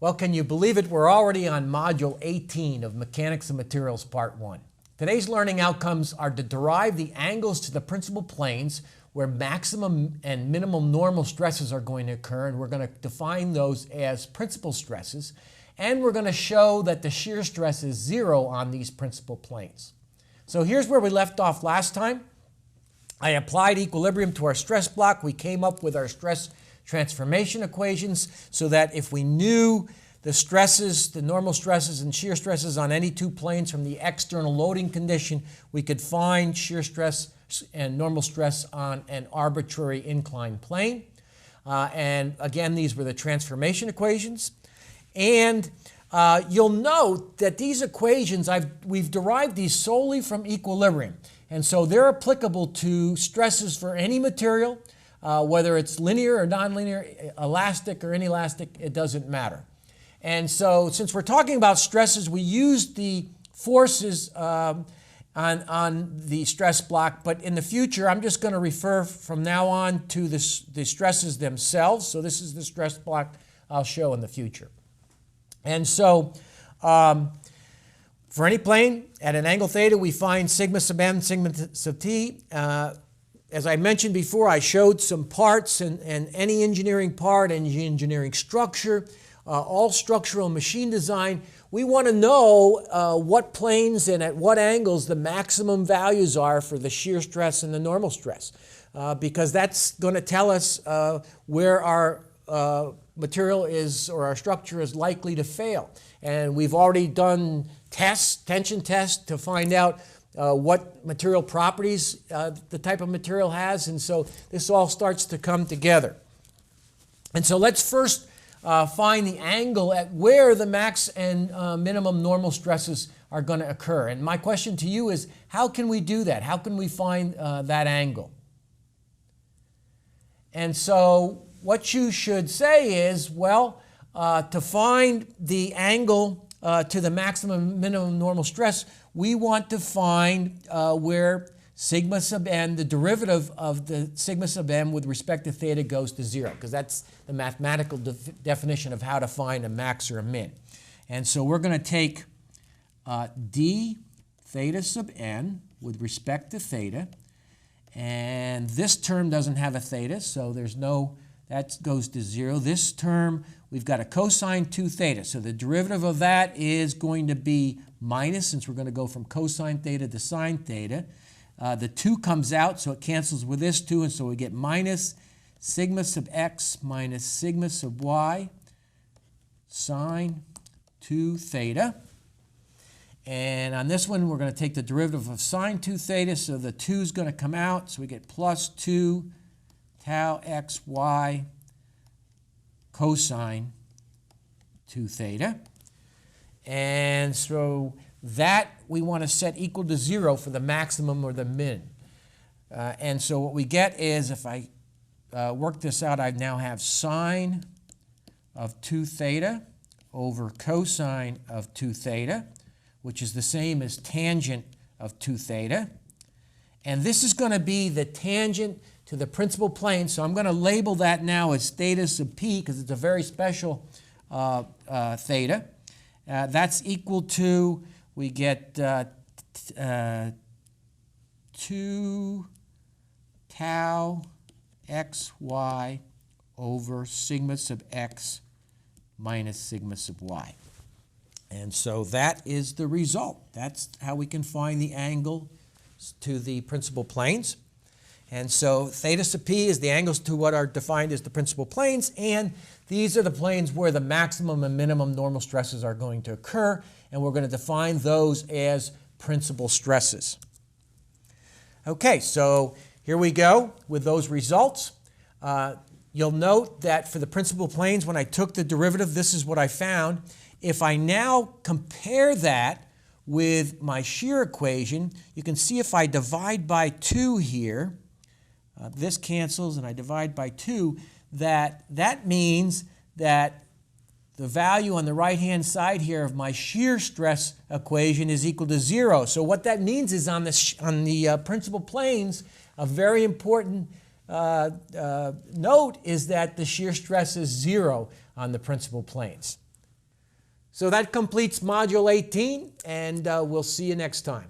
Well, can you believe it? We're already on Module 18 of Mechanics of Materials Part 1. Today's learning outcomes are to derive the angles to the principal planes where maximum and minimum normal stresses are going to occur, and we're going to define those as principal stresses, and we're going to show that the shear stress is zero on these principal planes. So here's where we left off last time. I applied equilibrium to our stress block. We came up with our stress transformation equations so that if we knew the stresses, the normal stresses and shear stresses on any two planes from the external loading condition, we could find shear stress and normal stress on an arbitrary inclined plane. And again, these were the transformation equations. And you'll note that these equations, we've derived these solely from equilibrium. And so they're applicable to stresses for any material, whether it's linear or nonlinear, elastic or inelastic, it doesn't matter. And so since we're talking about stresses, we use the forces on the stress block, but in the future, I'm just going to refer from now on to the stresses themselves. So this is the stress block I'll show in the future. And so for any plane at an angle theta, we find sigma sub m, sigma sub t. As I mentioned before, I showed some parts and any engineering part, any engineering structure, all structural machine design. We want to know what planes and at what angles the maximum values are for the shear stress and the normal stress, because that's going to tell us where our material is or our structure is likely to fail. And we've already done tests, tension tests, to find out what material properties the type of material has. And so this all starts to come together. And so let's first find the angle at where the max and minimum normal stresses are going to occur. And my question to you is, how can we do that? How can we find that angle? And so what you should say is, well, to find the angle to the maximum and minimum normal stress, we want to find where sigma sub n, the derivative of the sigma sub m with respect to theta, goes to zero, because that's the mathematical definition of how to find a max or a min. And so we're going to take d theta sub n with respect to theta, and this term doesn't have a theta, so there's no, that goes to zero. This term, we've got a cosine 2 theta, so the derivative of that is going to be minus, since we're going to go from cosine theta to sine theta. The 2 comes out, so it cancels with this 2, and so we get minus sigma sub x minus sigma sub y sine 2 theta. And on this one, we're going to take the derivative of sine 2 theta, so the 2 is going to come out, so we get plus 2 tau xy cosine 2 theta. And so that we want to set equal to 0 for the maximum or the min. And so what we get is, if I work this out, I now have sine of 2 theta over cosine of 2 theta, which is the same as tangent of 2 theta. And this is going to be the tangent to the principal plane, so I'm going to label that now as theta sub p, because it's a very special theta. That's equal to, we get 2 tau xy over sigma sub x minus sigma sub y. And so that is the result. That's how we can find the angle to the principal planes. And so theta sub p is the angles to what are defined as the principal planes, and these are the planes where the maximum and minimum normal stresses are going to occur, and we're going to define those as principal stresses. Okay, so here we go with those results. You'll note that for the principal planes, when I took the derivative, this is what I found. If I now compare that with my shear equation, you can see if I divide by 2 here, this cancels and I divide by 2, that means that the value on the right-hand side here of my shear stress equation is equal to 0. So what that means is on the principal planes, a very important note is that the shear stress is 0 on the principal planes. So that completes Module 18, and we'll see you next time.